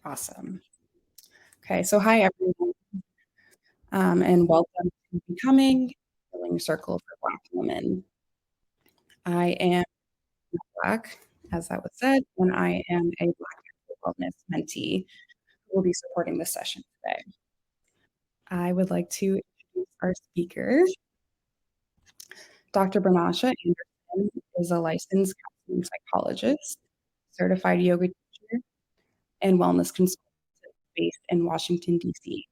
Awesome. Okay, so hi everyone, and welcome to Becoming a Healing Circle for Black Women. I am Black, as that was said, and I am a Black mental wellness mentee who will be supporting this session today. I would like to introduce our speaker. Dr. Bernasha Anderson is a licensed counseling psychologist, certified yoga teacher, and wellness consultant based in Washington, D.C.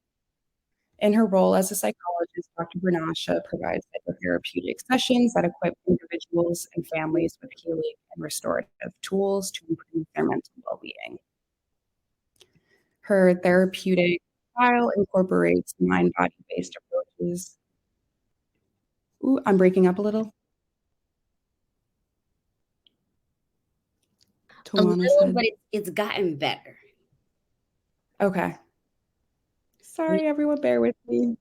In her role as a psychologist, Dr. Bernasha provides psychotherapeutic sessions that equip individuals and families with healing and restorative tools to improve their mental well-being. Her therapeutic style incorporates mind-body-based approaches. Ooh, I'm breaking up a little. A Tawana little, said, but it's gotten better. okay. Sorry, everyone, bear with me.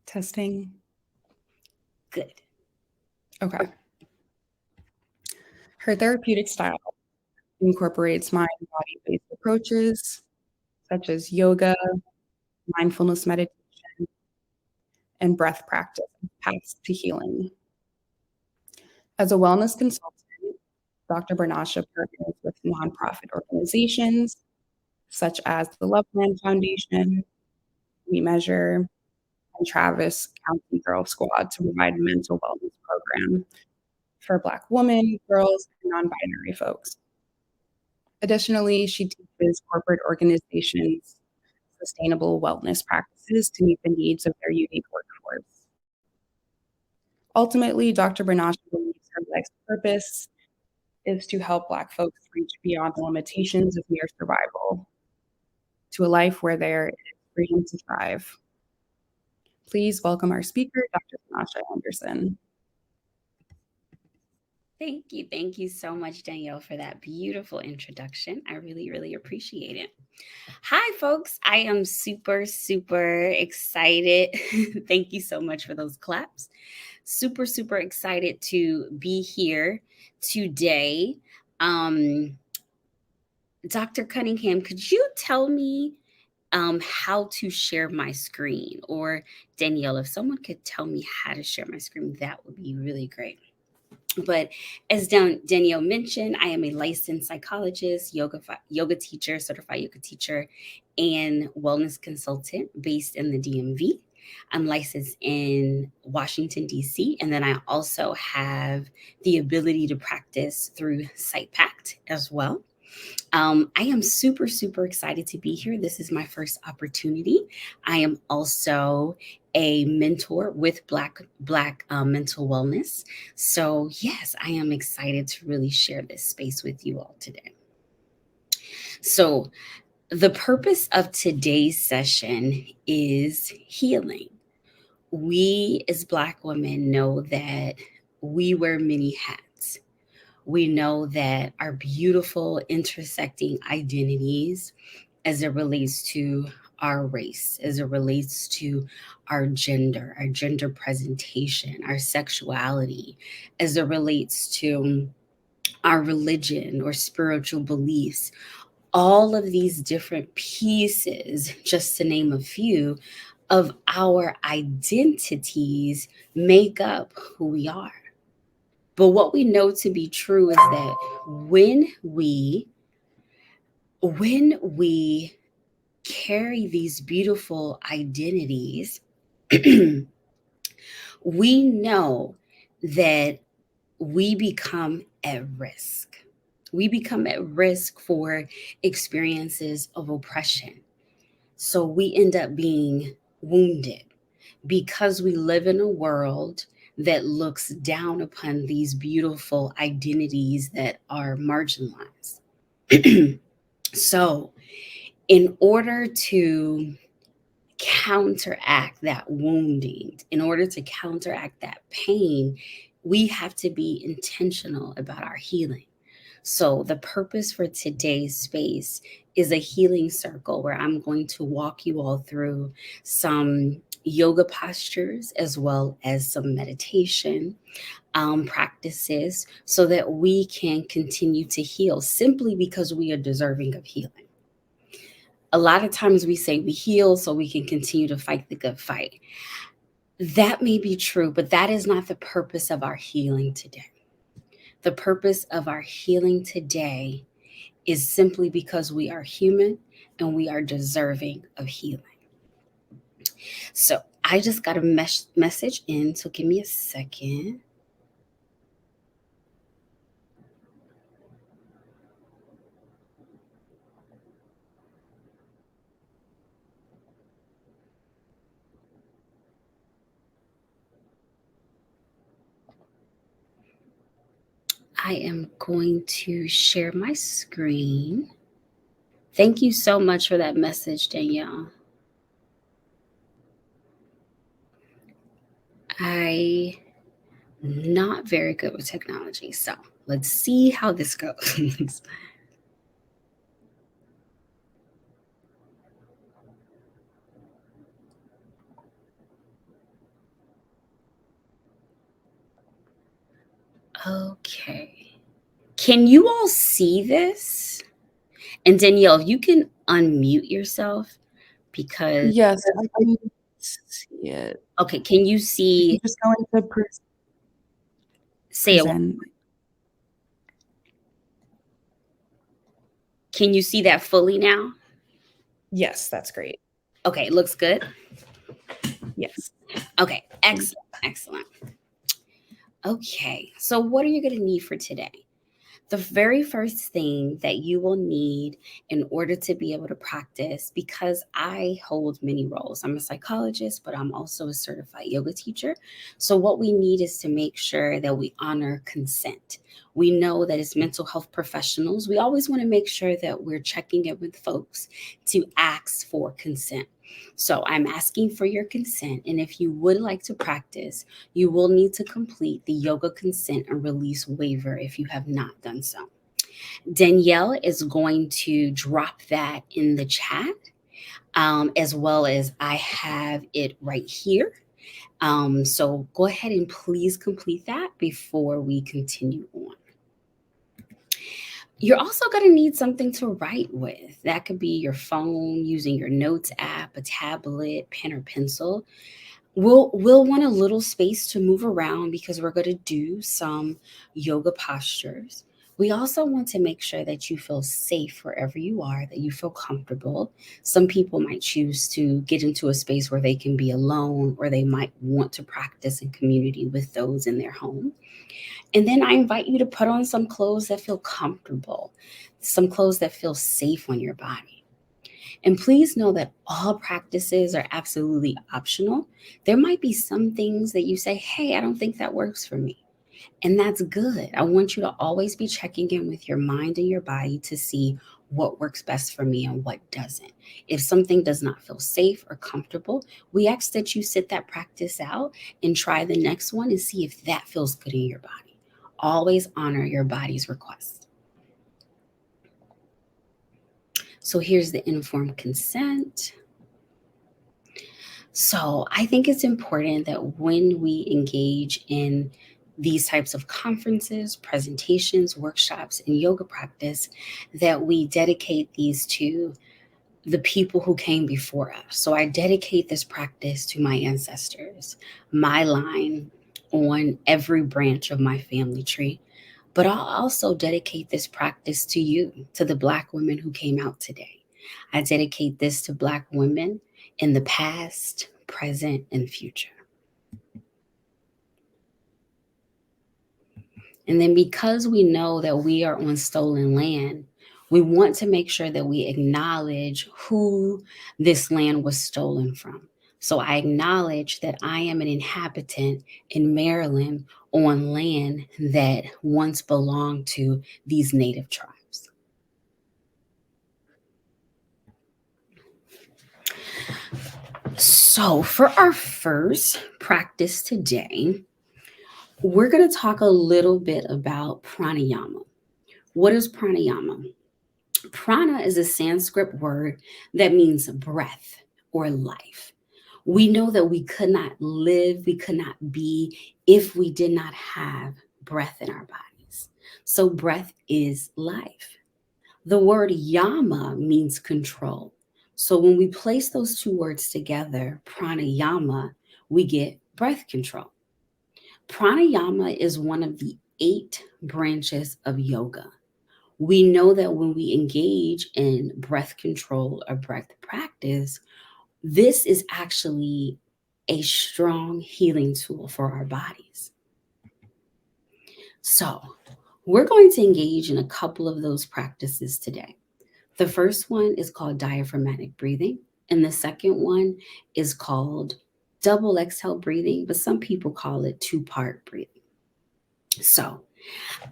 Testing. Good. Okay. Her therapeutic style incorporates mind-body-based approaches such as yoga, mindfulness meditation, and breath practice paths to healing. As a wellness consultant, Dr. Bernasha partners with nonprofit organizations such as the Loveland Foundation, We Measure, and Travis County Girl Squad to provide a mental wellness program for Black women, girls, and non-binary folks. Additionally, she teaches corporate organizations sustainable wellness practices to meet the needs of their unique workforce. Ultimately, Dr. Bernasha believes her life's purpose is to help Black folks reach beyond the limitations of mere survival to a life where there is freedom to thrive. Please welcome our speaker, Dr. Bernasha Anderson. Thank you. Thank you so much, Danielle, for that beautiful introduction. I really, really appreciate it. Hi, folks. I am super, super excited. Thank you so much for those claps. Super, super excited to be here today. Um, Dr. Cunningham, could you tell me how to share my screen? Or Danielle, if someone could tell me how to share my screen, that would be really great. But as Danielle mentioned, I am a licensed psychologist, yoga teacher, certified yoga teacher, and wellness consultant based in the DMV. I'm licensed in Washington, D.C., and then I also have the ability to practice through SitePact as well. I am super, super excited to be here. This is my first opportunity. I am also a mentor with Black Mental Wellness. So yes, I am excited to really share this space with you all today. So the purpose of today's session is healing. We as Black women know that we wear many hats. We know that our beautiful intersecting identities as it relates to our race, as it relates to our gender presentation, our sexuality, as it relates to our religion or spiritual beliefs, all of these different pieces, just to name a few, of our identities make up who we are. But what we know to be true is that when we carry these beautiful identities, we know that we become at risk. We become at risk for experiences of oppression. So we end up being wounded because we live in a world that looks down upon these beautiful identities that are marginalized. So, in order to counteract that wounding, in order to counteract that pain, we have to be intentional about our healing. So, the purpose for today's space is a healing circle where I'm going to walk you all through some yoga postures as well as some meditation practices so that we can continue to heal simply because we are deserving of healing. A lot of times we say we heal so we can continue to fight the good fight. That may be true, but that is not the purpose of our healing today. The purpose of our healing today is simply because we are human and we are deserving of healing. So I just got a message in, so give me a second. I am going to share my screen. Thank you so much for that message, Danielle. I'm not very good with technology, so let's see how this goes. Okay. Can you all see this? And Danielle, if you can unmute yourself because Yes, I can see it. okay, can you If you see just go into say it present. can you see that fully now? Yes, that's great. Okay, looks good. Yes. Okay, Thank you. excellent, excellent. Okay, so what are you going to need for today? The very first thing that you will need in order to be able to practice, because I hold many roles. I'm a psychologist, but I'm also a certified yoga teacher. So, what we need is to make sure that we honor consent. We know that as mental health professionals, we always want to make sure that we're checking in with folks to ask for consent. So, I'm asking for your consent. And if you would like to practice, you will need to complete the yoga consent and release waiver if you have not done so. Danielle is going to drop that in the chat, as well as I have it right here. So go ahead and please complete that before we continue on. You're also going to need something to write with. That could be your phone, using your notes app, a tablet, pen or pencil. We'll want a little space to move around because we're going to do some yoga postures. We also want to make sure that you feel safe wherever you are, that you feel comfortable. Some people might choose to get into a space where they can be alone, or they might want to practice in community with those in their home. And then I invite you to put on some clothes that feel comfortable, some clothes that feel safe on your body. And please know that all practices are absolutely optional. There might be some things that you say, hey, I don't think that works for me. And that's good. I want you to always be checking in with your mind and your body to see what works best for me and what doesn't. If something does not feel safe or comfortable, we ask that you sit that practice out and try the next one and see if that feels good in your body. Always honor your body's requests. So here's the informed consent. So I think it's important that when we engage in these types of conferences, presentations, workshops, and yoga practice, that we dedicate these to the people who came before us. So I dedicate this practice to my ancestors, my line on every branch of my family tree. But I'll also dedicate this practice to you, to the Black women who came out today. I dedicate this to Black women in the past, present, and future. And then because we know that we are on stolen land, we want to make sure that we acknowledge who this land was stolen from. So I acknowledge that I am an inhabitant in Maryland on land that once belonged to these native tribes. So, for our first practice today, we're going to talk a little bit about pranayama. What is pranayama? Prana is a Sanskrit word that means breath or life. We know that we could not live, we could not be if we did not have breath in our bodies. So, breath is life. The word yama means control. So, when we place those two words together, pranayama, we get breath control. Pranayama is one of the 8 branches of yoga. We know that when we engage in breath control or breath practice, this is actually a strong healing tool for our bodies. So, we're going to engage in a couple of those practices today. The first one is called diaphragmatic breathing, and the second one is called double exhale breathing, but some people call it two-part breathing. So,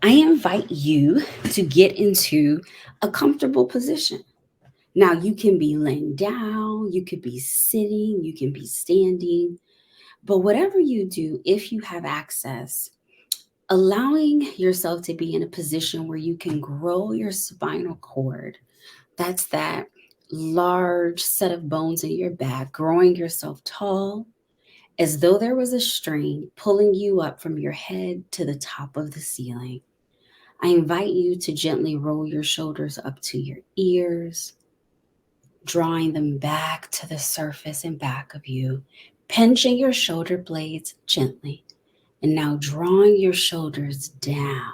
I invite you to get into a comfortable position. Now, you can be laying down, you could be sitting, you can be standing, but whatever you do, if you have access, allowing yourself to be in a position where you can grow your spinal cord. That's that large set of bones in your back, growing yourself tall as though there was a string pulling you up from your head to the top of the ceiling. I invite you to gently roll your shoulders up to your ears, drawing them back to the surface and back of you, pinching your shoulder blades gently, and now drawing your shoulders down.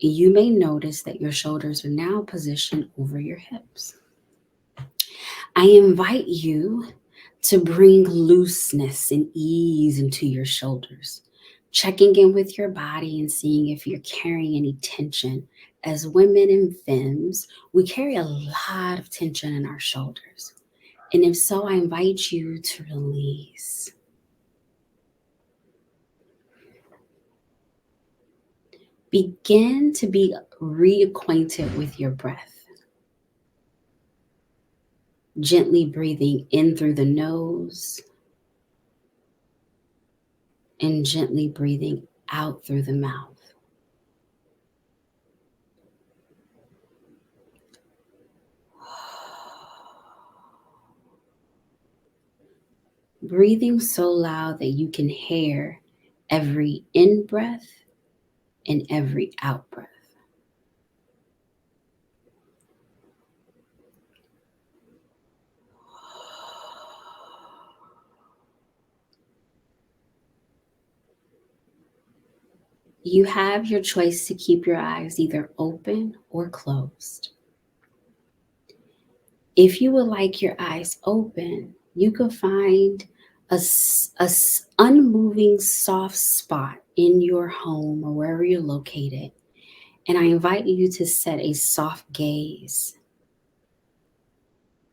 And you may notice that your shoulders are now positioned over your hips. I invite you to bring looseness and ease into your shoulders, checking in with your body and seeing if you're carrying any tension. As women and femmes, we carry a lot of tension in our shoulders. And if so, I invite you to release. Begin to be reacquainted with your breath. Gently breathing in through the nose and gently breathing out through the mouth. Breathing so loud that you can hear every in breath and every out breath. You have your choice to keep your eyes either open or closed. If you would like your eyes open, you could find a unmoving soft spot in your home or wherever you're located. And I invite you to set a soft gaze,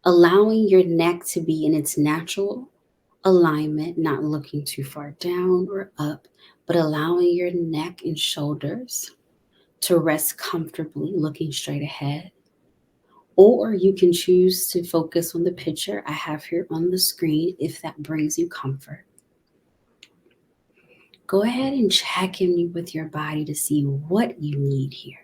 allowing your neck to be in its natural alignment, not looking too far down or up, but allowing your neck and shoulders to rest comfortably, looking straight ahead. Or you can choose to focus on the picture I have here on the screen if that brings you comfort. Go ahead and check in with your body to see what you need here.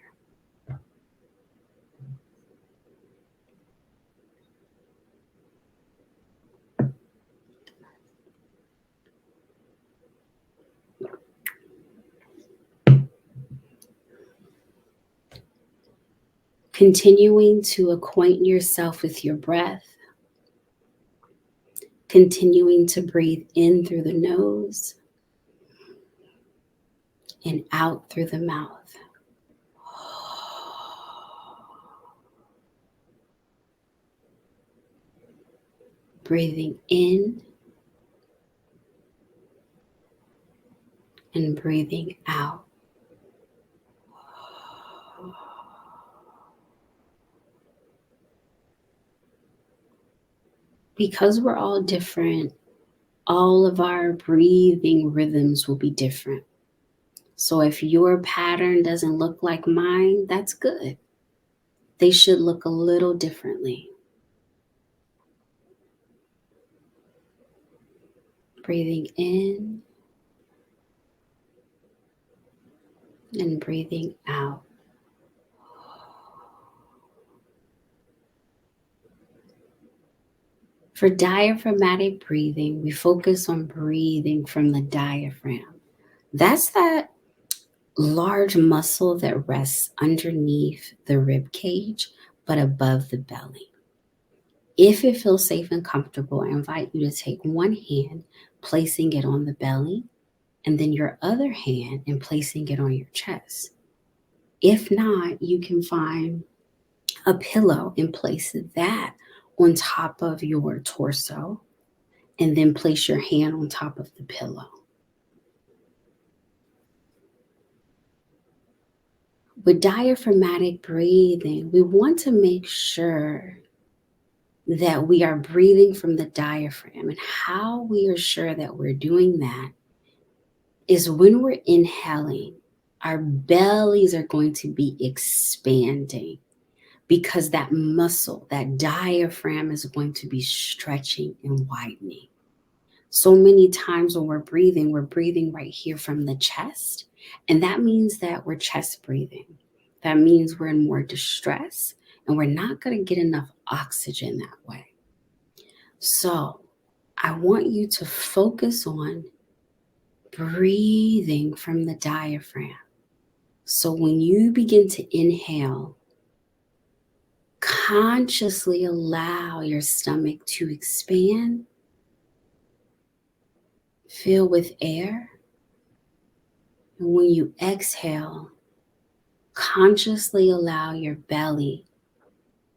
Continuing to acquaint yourself with your breath, continuing to breathe in through the nose and out through the mouth. Breathing in and breathing out. Because we're all different, all of our breathing rhythms will be different. So if your pattern doesn't look like mine, that's good. They should look a little differently. Breathing in and breathing out. For diaphragmatic breathing, we focus on breathing from the diaphragm. That's that large muscle that rests underneath the rib cage but above the belly. If it feels safe and comfortable, I invite you to take one hand, placing it on the belly, and then your other hand and placing it on your chest. If not, you can find a pillow and place that on top of your torso, and then place your hand on top of the pillow. With diaphragmatic breathing, we want to make sure that we are breathing from the diaphragm. And how we are sure that we're doing that is when we're inhaling, our bellies are going to be expanding because that muscle, that diaphragm, is going to be stretching and widening. So many times when we're breathing right here from the chest. And that means that we're chest breathing. That means we're in more distress and we're not going to get enough oxygen that way. So I want you to focus on breathing from the diaphragm. So when you begin to inhale, consciously allow your stomach to expand, fill with air. And when you exhale, consciously allow your belly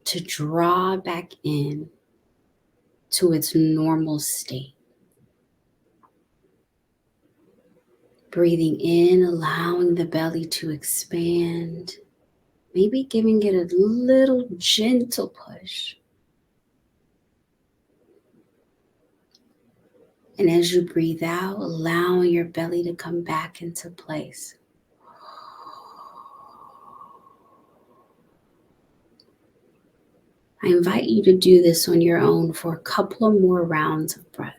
to draw back in to its normal state. Breathing in, allowing the belly to expand, maybe giving it a little gentle push. And as you breathe out, allowing your belly to come back into place. I invite you to do this on your own for a couple of more rounds of breath.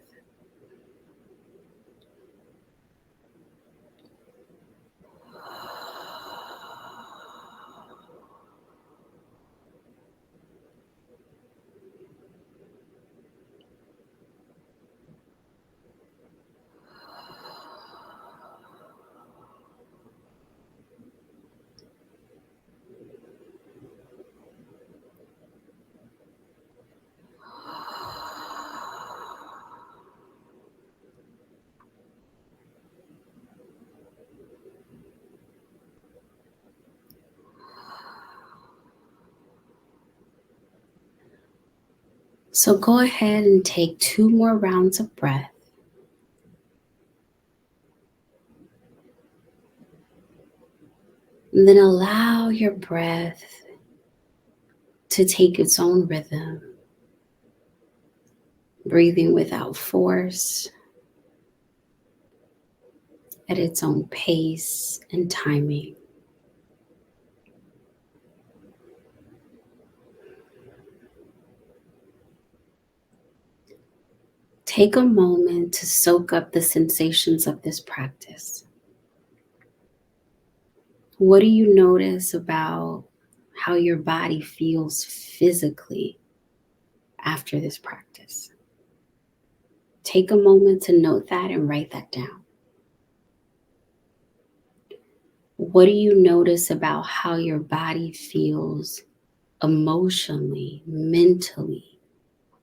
So go ahead and take 2 more rounds of breath. And then allow your breath to take its own rhythm, breathing without force, at its own pace and timing. Take a moment to soak up the sensations of this practice. What do you notice about how your body feels physically after this practice? Take a moment to note that and write that down. What do you notice about how your body feels emotionally, mentally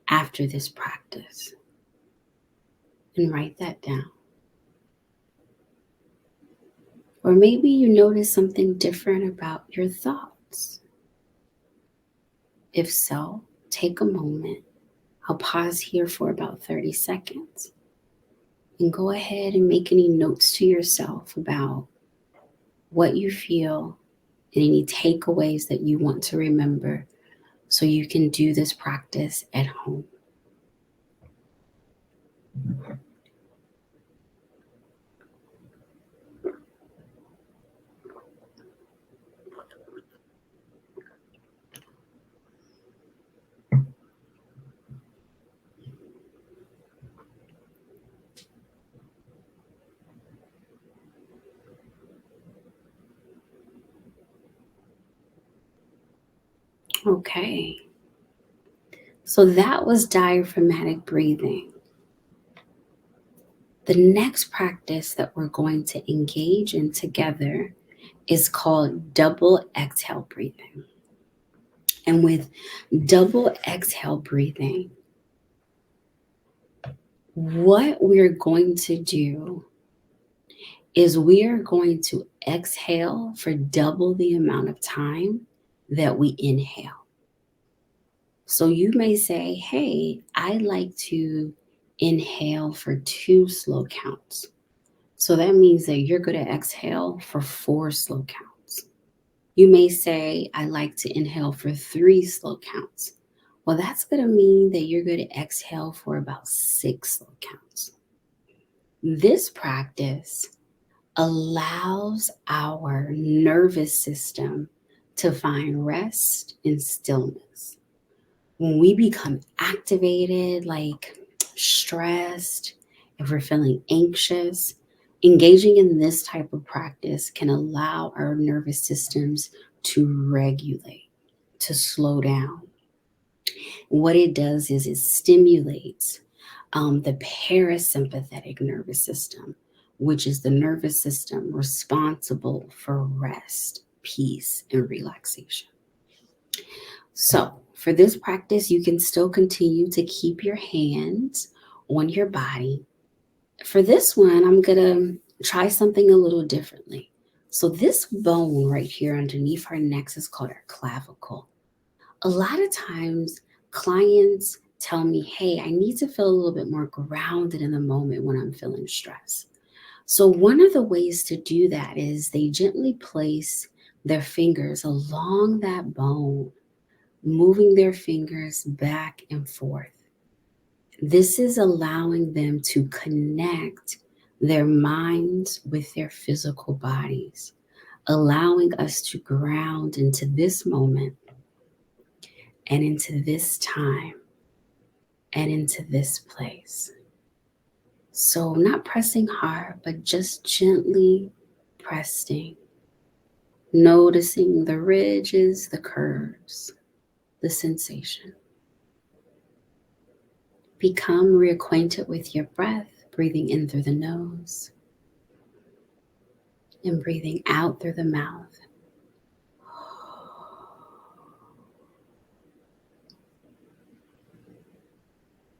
after this practice? And write that down. Or maybe you notice something different about your thoughts. If so, take a moment. I'll pause here for about 30 seconds and go ahead and make any notes to yourself about what you feel and any takeaways that you want to remember so you can do this practice at home. Okay. So that was diaphragmatic breathing. The next practice that we're going to engage in together is called double exhale breathing. And with double exhale breathing, what we're going to do is we are going to exhale for double the amount of time that we inhale. So you may say, hey, I like to inhale for 2 slow counts. So that means that you're going to exhale for 4 slow counts. You may say, I like to inhale for 3 slow counts. Well, that's going to mean that you're going to exhale for about 6 slow counts. This practice allows our nervous system to find rest and stillness. When we become activated, like stressed, if we're feeling anxious, engaging in this type of practice can allow our nervous systems to regulate, to slow down. What it does is it stimulates the parasympathetic nervous system, which is the nervous system responsible for rest, peace, and relaxation. So, for this practice, you can still continue to keep your hands on your body. For this one, I'm going to try something a little differently. So, this bone right here underneath our necks is called our clavicle. A lot of times, clients tell me, hey, I need to feel a little bit more grounded in the moment when I'm feeling stressed. So, one of the ways to do that is they gently place their fingers along that bone, moving their fingers back and forth. This is allowing them to connect their minds with their physical bodies, allowing us to ground into this moment and into this time and into this place. So, not pressing hard, but just gently pressing, noticing the ridges, the curves, the sensation. Become reacquainted with your breath, breathing in through the nose and breathing out through the mouth.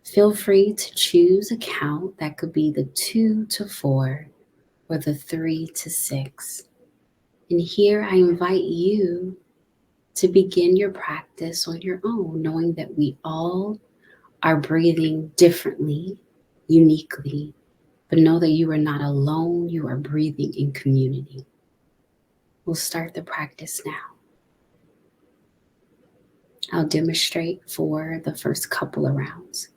Feel free to choose a count that could be the 2 to 4 or the 3 to 6. And here I invite you to begin your practice on your own, knowing that we all are breathing differently, uniquely, but know that you are not alone. You are breathing in community. We'll start the practice now. I'll demonstrate for the first couple of rounds.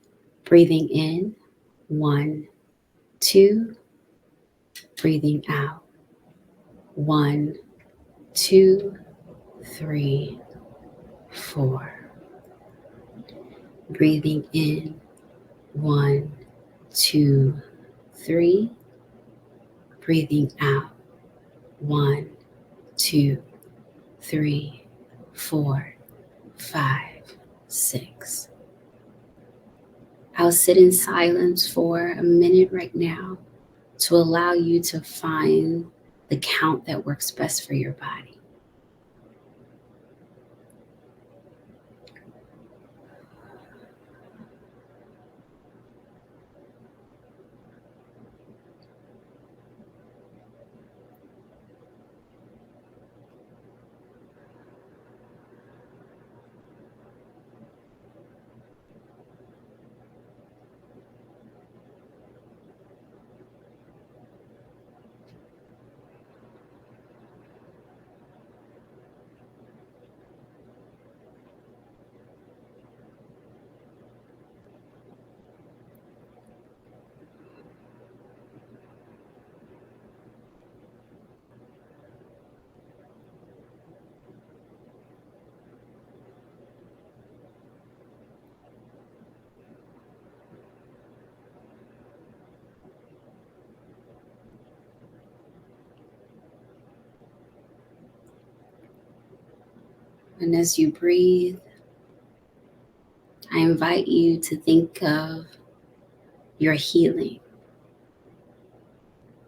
Breathing in, 1, 2. Breathing out, 1, 2, 3, 4. Breathing in, 1, 2, 3. Breathing out, 1, 2, 3, 4, 5, 6. I'll sit in silence for a minute right now to allow you to find the count that works best for your body. And as you breathe, I invite you to think of your healing,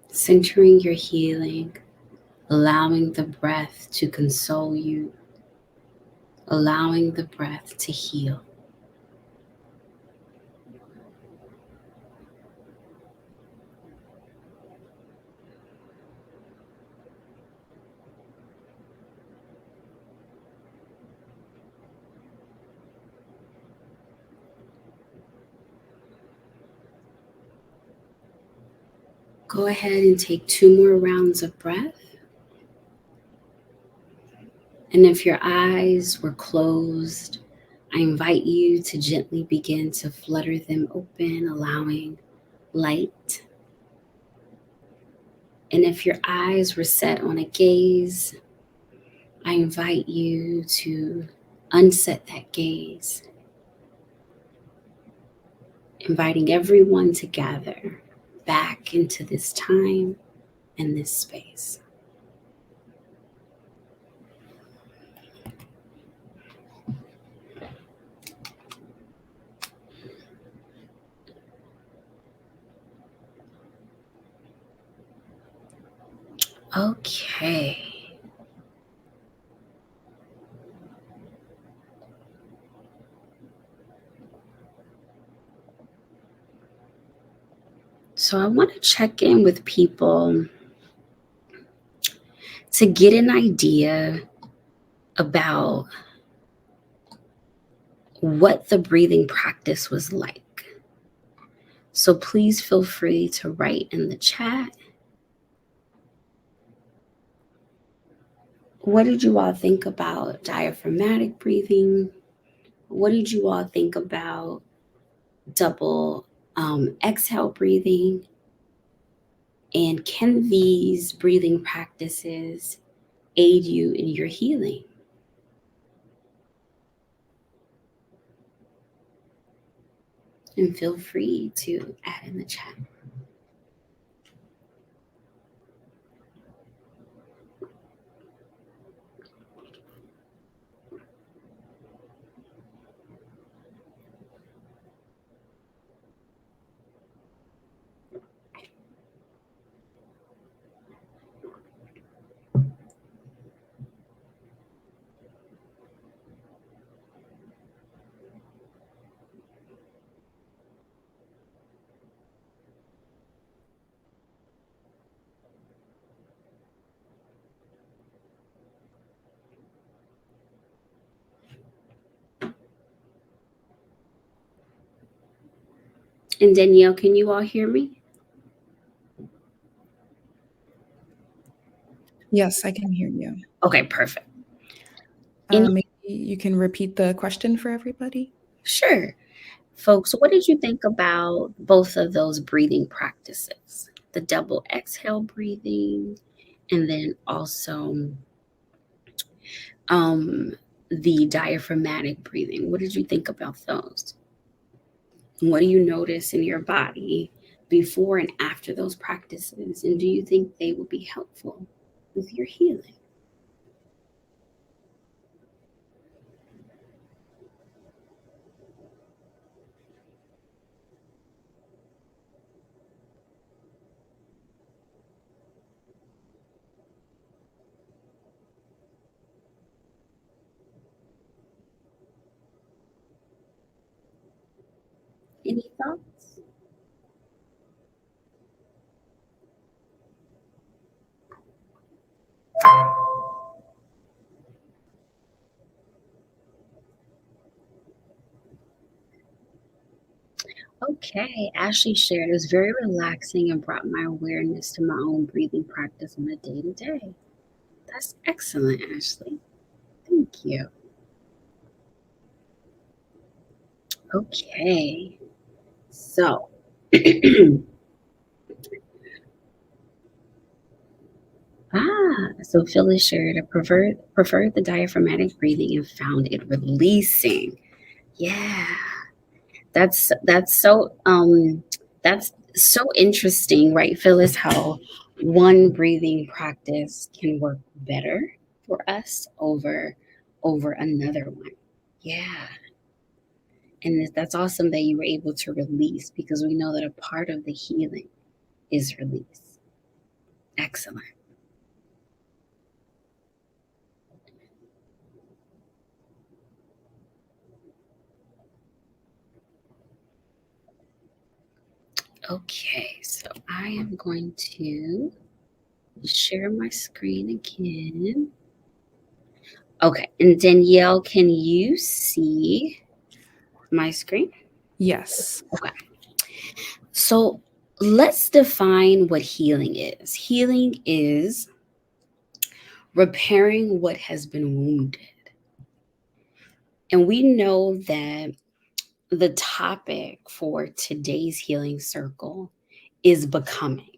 centering your healing, allowing the breath to console you, allowing the breath to heal. Go ahead and take 2 more rounds of breath. And if your eyes were closed, I invite you to gently begin to flutter them open, allowing light. And if your eyes were set on a gaze, I invite you to unset that gaze, inviting everyone to gather back into this time and this space. Okay. So I want to check in with people to get an idea about what the breathing practice was like. So please feel free to write in the chat. What did you all think about diaphragmatic breathing? What did you all think about double exhale breathing? And can these breathing practices aid you in your healing? And feel free to add in the chat. And Danielle, can you all hear me? Yes, I can hear you. Okay, perfect. Maybe you can repeat the question for everybody? Sure. Folks, what did you think about both of those breathing practices? The double exhale breathing, and then also um, the diaphragmatic breathing. What did you think about those? What do you notice in your body before and after those practices? And do you think they will be helpful with your healing? Any thoughts? Okay, Ashley shared it was very relaxing and brought my awareness to my own breathing practice on a day to day. That's excellent, Ashley. Thank you. Okay, so so Phyllis shared I preferred the diaphragmatic breathing and found it releasing. Yeah, that's so interesting, right, Phyllis? How one breathing practice can work better for us over another one. Yeah. And that's awesome that you were able to release, because we know that a part of the healing is release. Excellent. Okay, so I am going to share my screen again. Okay, and Danielle, can you see my screen? Yes. Okay. So let's define what healing is. Healing is repairing what has been wounded. And we know that the topic for today's healing circle is becoming.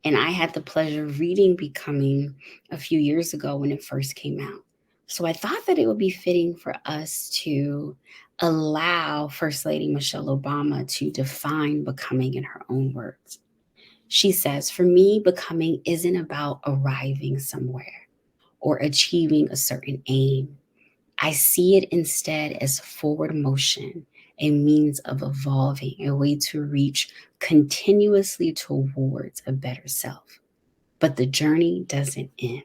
And I had the pleasure of reading Becoming a few years ago when it first came out. So I thought that it would be fitting for us to allow First Lady Michelle Obama to define becoming in her own words. She says, "For me, becoming isn't about arriving somewhere or achieving a certain aim. I see it instead as forward motion, a means of evolving, a way to reach continuously towards a better self. But the journey doesn't end."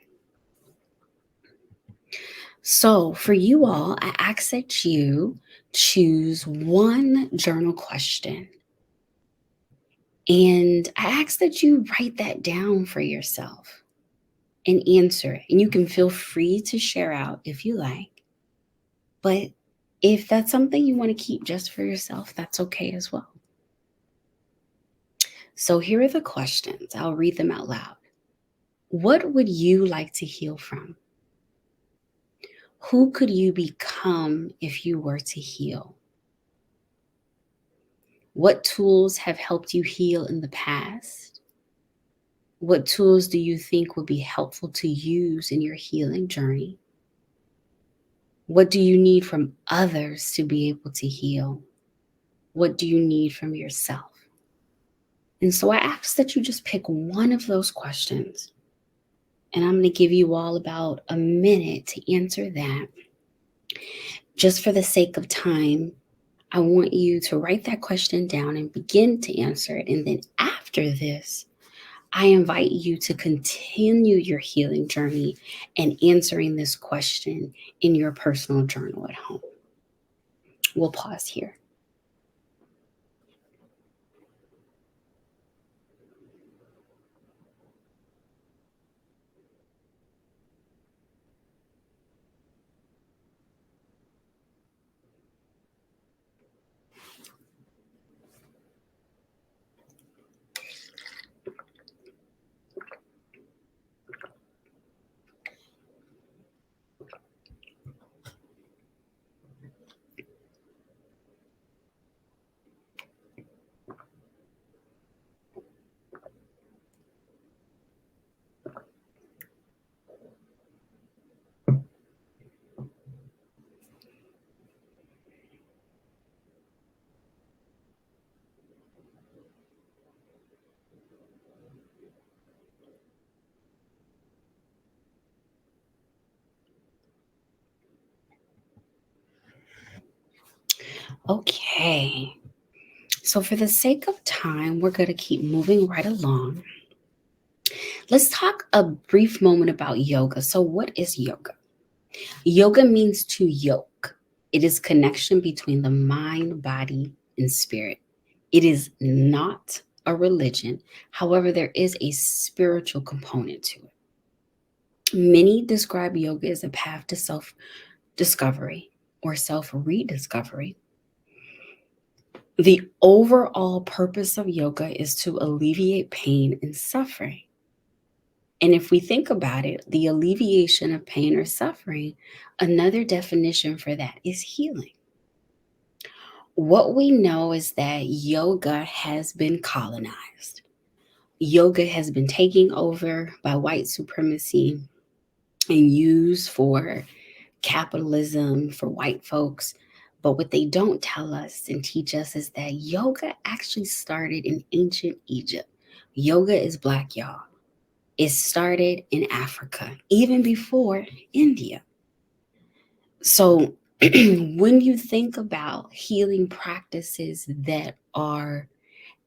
So, for you all, I ask that you choose one journal question, and I ask that you write that down for yourself and answer it. And you can feel free to share out if you like. But if that's something you want to keep just for yourself, that's okay as well. So here are the questions. I'll read them out loud. What would you like to heal from? Who could you become if you were to heal? What tools have helped you heal in the past? What tools do you think would be helpful to use in your healing journey? What do you need from others to be able to heal? What do you need from yourself? And so I ask that you just pick one of those questions. And I'm going to give you all about a minute to answer that. Just for the sake of time, I want you to write that question down and begin to answer it. And then after this, I invite you to continue your healing journey and answering this question in your personal journal at home. We'll pause here. Okay. So, for the sake of time, we're going to keep moving right along. Let's talk a brief moment about yoga. So, what is yoga? Yoga means to yoke. It is connection between the mind, body, and spirit. It is not a religion. However, there is a spiritual component to it. Many describe yoga as a path to self discovery or self rediscovery. The overall purpose of yoga is to alleviate pain and suffering. And if we think about it, the alleviation of pain or suffering, another definition for that is healing. What we know is that yoga has been colonized. Yoga has been taken over by white supremacy and used for capitalism for white folks. But what they don't tell us and teach us is that yoga actually started in ancient Egypt. Yoga is Black, y'all. It started in Africa, even before India. So When you think about healing practices that are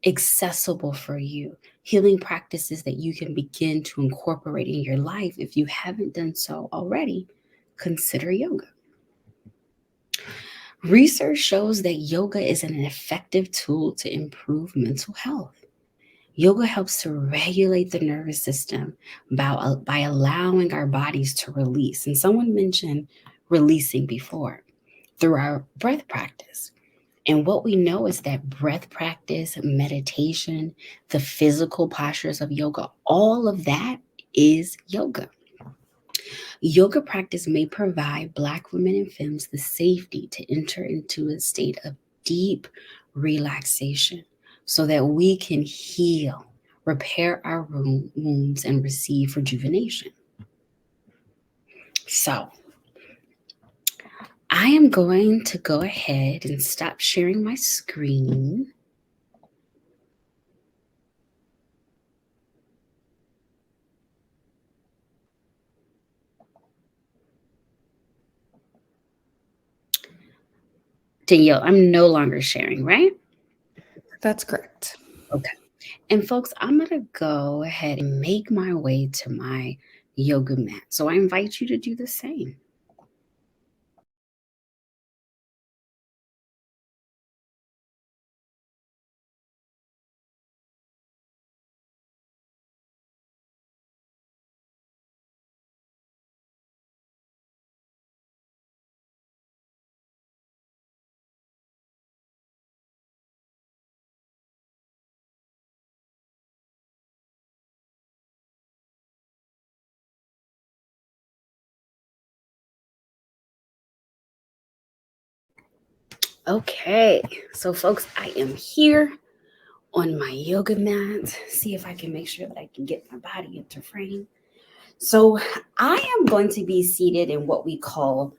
accessible for you, healing practices that you can begin to incorporate in your life, if you haven't done so already, consider yoga. Research shows that yoga is an effective tool to improve mental health. Yoga helps to regulate the nervous system by allowing our bodies to release. And someone mentioned releasing before through our breath practice. And what we know is that breath practice, meditation, the physical postures of yoga, all of that is yoga. Yoga practice may provide Black women and femmes the safety to enter into a state of deep relaxation so that we can heal, repair our wounds, and receive rejuvenation. So, I am going to go ahead and stop sharing my screen. Danielle, I'm no longer sharing, right? That's correct. Okay. And folks, I'm going to go ahead and make my way to my yoga mat. So I invite you to do the same. Okay. So, folks, I am here on my yoga mat. See if I can make sure that I can get my body into frame. So, I am going to be seated in what we call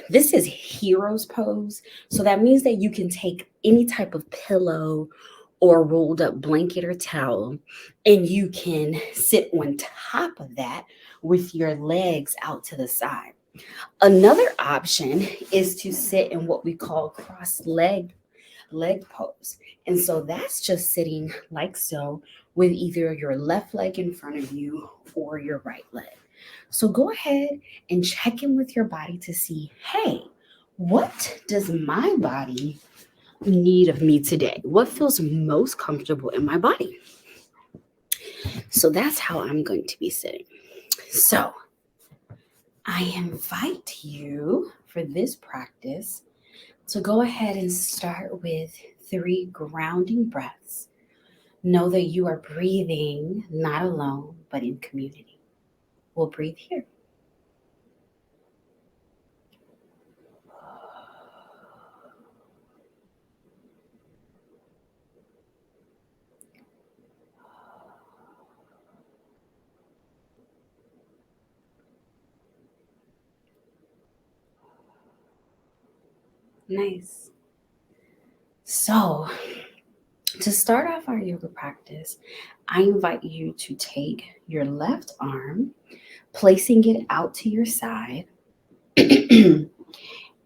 this is hero's pose. So that means that you can take any type of pillow or rolled up blanket or towel, and you can sit on top of that with your legs out to the side. Another option is to sit in what we call cross leg pose. And so that's just sitting like so with either your left leg in front of you or your right leg. So go ahead and check in with your body to see, hey, what does my body need of me today? What feels most comfortable in my body? So that's how I'm going to be sitting. So I invite you for this practice to go ahead and start with 3 grounding breaths. Know that you are breathing not alone, but in community. We'll breathe here. Nice. So, to start off our yoga practice, I invite you to take your left arm, placing it out to your side. And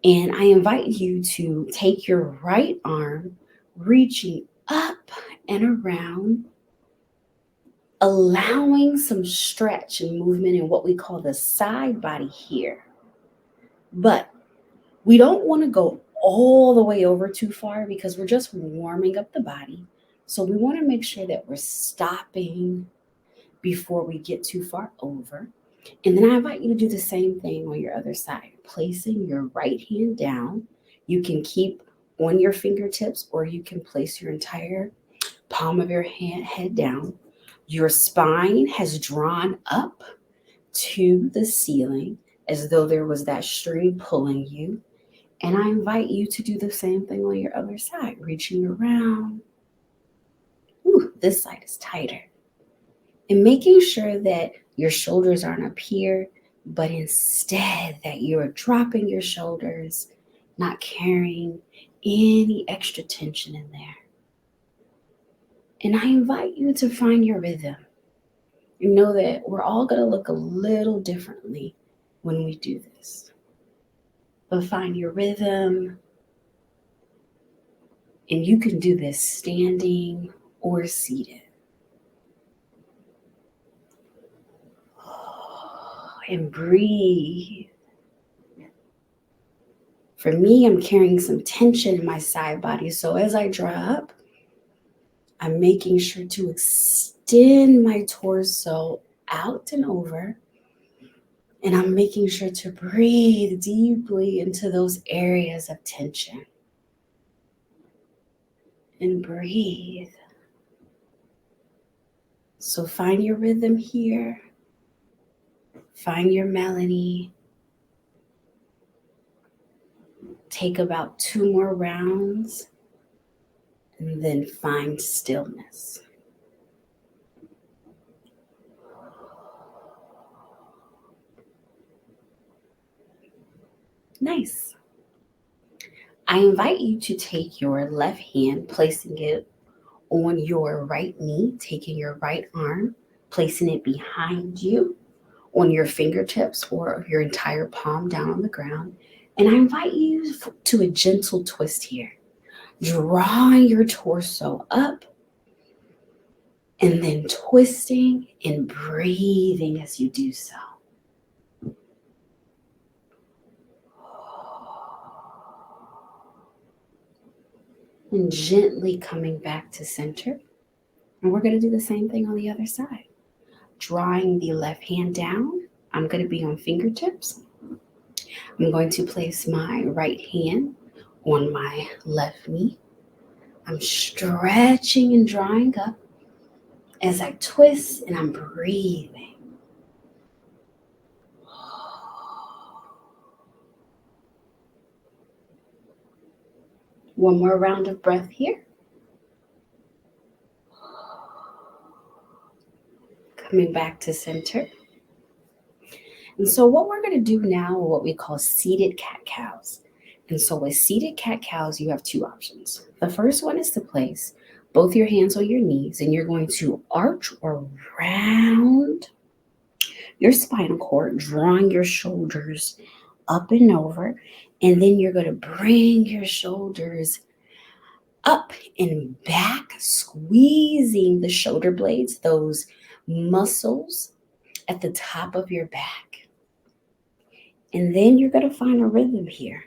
I invite you to take your right arm, reaching up and around, allowing some stretch and movement in what we call the side body here. But we don't want to go all the way over too far because we're just warming up the body. So we want to make sure that we're stopping before we get too far over. And then I invite you to do the same thing on your other side, placing your right hand down. You can keep on your fingertips or you can place your entire palm of your head down. Your spine has drawn up to the ceiling as though there was that string pulling you. And I invite you to do the same thing on your other side, reaching around. Ooh, this side is tighter. And making sure that your shoulders aren't up here, but instead that you're dropping your shoulders, not carrying any extra tension in there. And I invite you to find your rhythm. You know that we're all going to look a little differently when we do this. but find your rhythm. And you can do this standing or seated. And breathe. For me, I'm carrying some tension in my side body. So as I draw up, I'm making sure to extend my torso out and over. And I'm making sure to breathe deeply into those areas of tension. And breathe. So find your rhythm here. Find your melody. Take about 2 more rounds and then find stillness. Nice. I invite you to take your left hand, placing it on your right knee, taking your right arm, placing it behind you on your fingertips or your entire palm down on the ground. And I invite you to a gentle twist here, drawing your torso up and then twisting and breathing as you do so. And gently coming back to center. And we're going to do the same thing on the other side. Drawing the left hand down, I'm going to be on fingertips. I'm going to place my right hand on my left knee. I'm stretching and drawing up as I twist and I'm breathing. One more round of breath here. Coming back to center. And so what we're going to do now are what we call seated cat-cows. And so with seated cat-cows, you have 2 options. The first one is to place both your hands on your knees, and you're going to arch or round your spinal cord, drawing your shoulders up and over. And then you're going to bring your shoulders up and back, squeezing the shoulder blades, those muscles at the top of your back. And then you're going to find a rhythm here.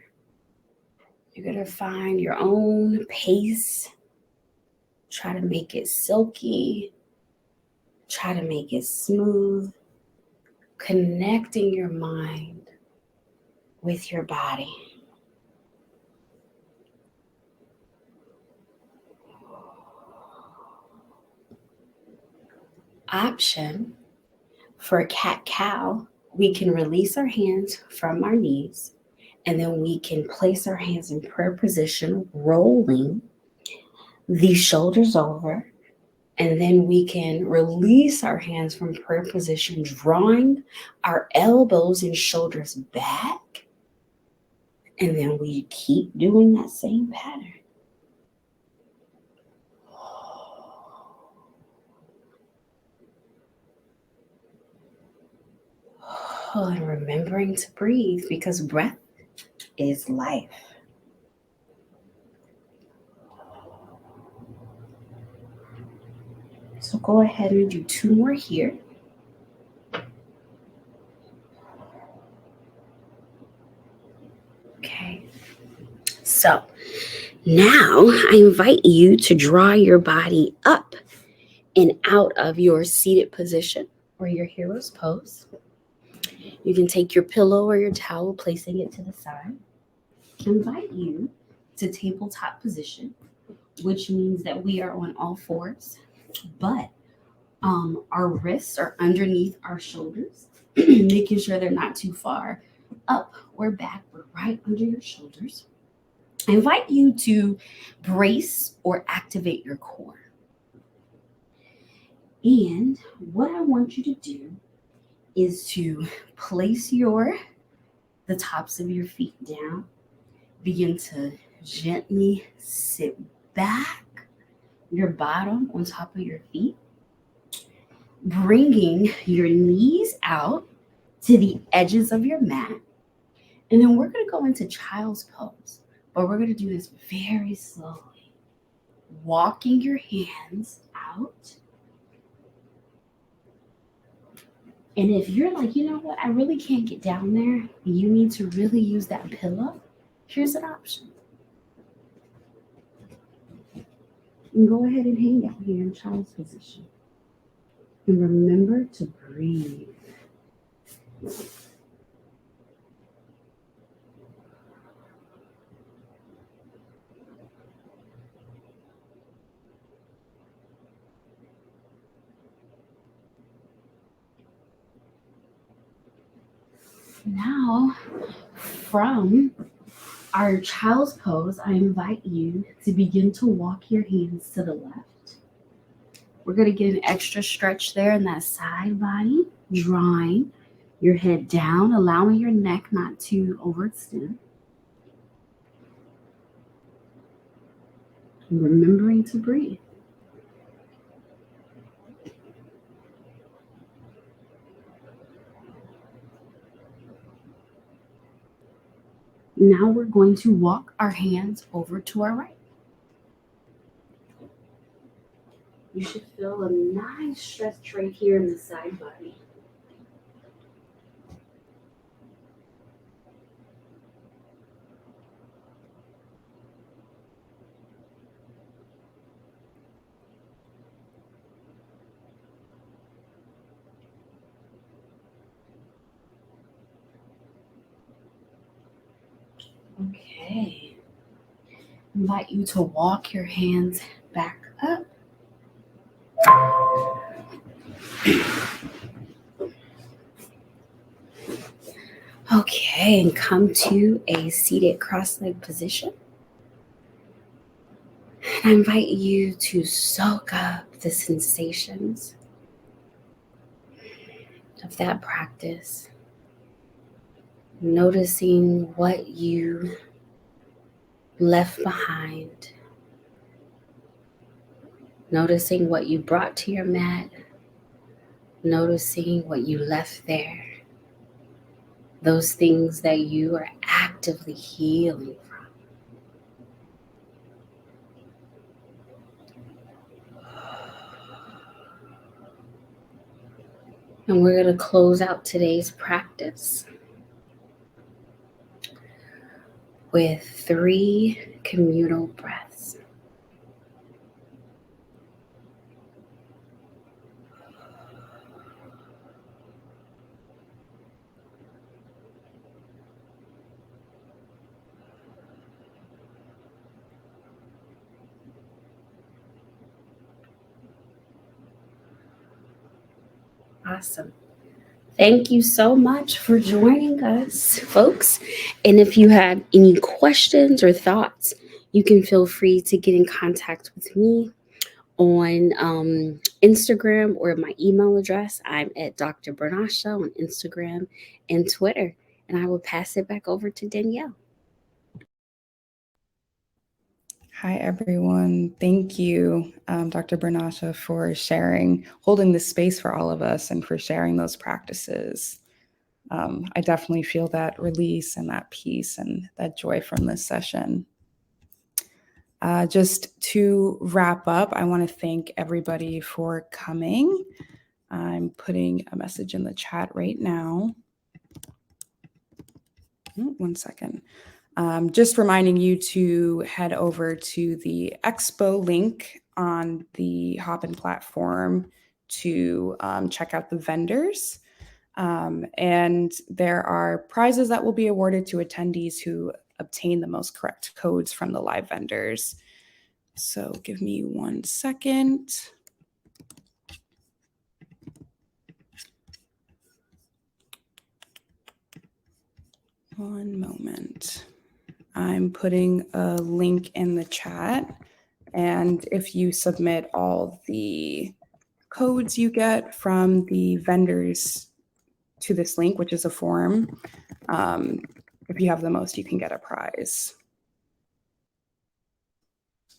You're going to find your own pace. Try to make it silky. Try to make it smooth. Connecting your mind with your body. Option for a cat-cow, we can release our hands from our knees, and then we can place our hands in prayer position, rolling the shoulders over, and then we can release our hands from prayer position, drawing our elbows and shoulders back, and then we keep doing that same pattern. And remembering to breathe, because breath is life. So go ahead and do 2 more here. Okay. So now I invite you to draw your body up and out of your seated position or your hero's pose. You can take your pillow or your towel, placing it to the side. I invite you to tabletop position, which means that we are on all fours, but our wrists are underneath our shoulders, making sure they're not too far up or back, but right under your shoulders. I invite you to brace or activate your core. And what I want you to do is to place the tops of your feet down. Begin to gently sit back, your bottom on top of your feet, bringing your knees out to the edges of your mat. And then we're going to go into child's pose, but we're going to do this very slowly, walking your hands out. And if you're like, you know what, I really can't get down there, you need to really use that pillow, here's an option. You can go ahead and hang out here in child's position. And remember to breathe. Now, from our child's pose, I invite you to begin to walk your hands to the left. We're going to get an extra stretch there in that side body, drawing your head down, allowing your neck not to overextend. And remembering to breathe. Now we're going to walk our hands over to our right. You should feel a nice stretch right here in the side body. Okay. Invite you to walk your hands back up. Okay, and come to a seated cross-legged position. And I invite you to soak up the sensations of that practice, noticing what you left behind, noticing what you brought to your mat, noticing what you left there, those things that you are actively healing from. And we're going to close out today's practice with 3 communal breaths. Awesome. Thank you so much for joining us, folks. And if you have any questions or thoughts, you can feel free to get in contact with me on Instagram or my email address. I'm at Dr. Bernasha on Instagram and Twitter. And I will pass it back over to Danielle. Hi, everyone. Thank you, Dr. Bernasha, for holding this space for all of us and for sharing those practices. I definitely feel that release and that peace and that joy from this session. Just to wrap up, I want to thank everybody for coming. I'm putting a message in the chat right now. One second. Just reminding you to head over to the expo link on the Hopin platform to check out the vendors. And there are prizes that will be awarded to attendees who obtain the most correct codes from the live vendors. So give me 1 second. One moment. I'm putting a link in the chat. And if you submit all the codes you get from the vendors to this link, which is a form, if you have the most, you can get a prize.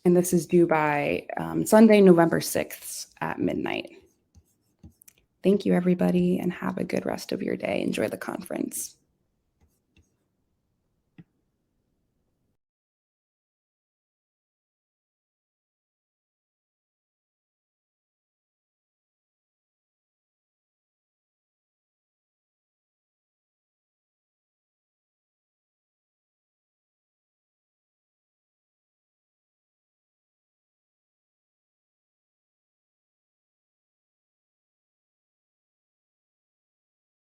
And this is due by Sunday, November 6th at midnight. Thank you, everybody, and have a good rest of your day. Enjoy the conference.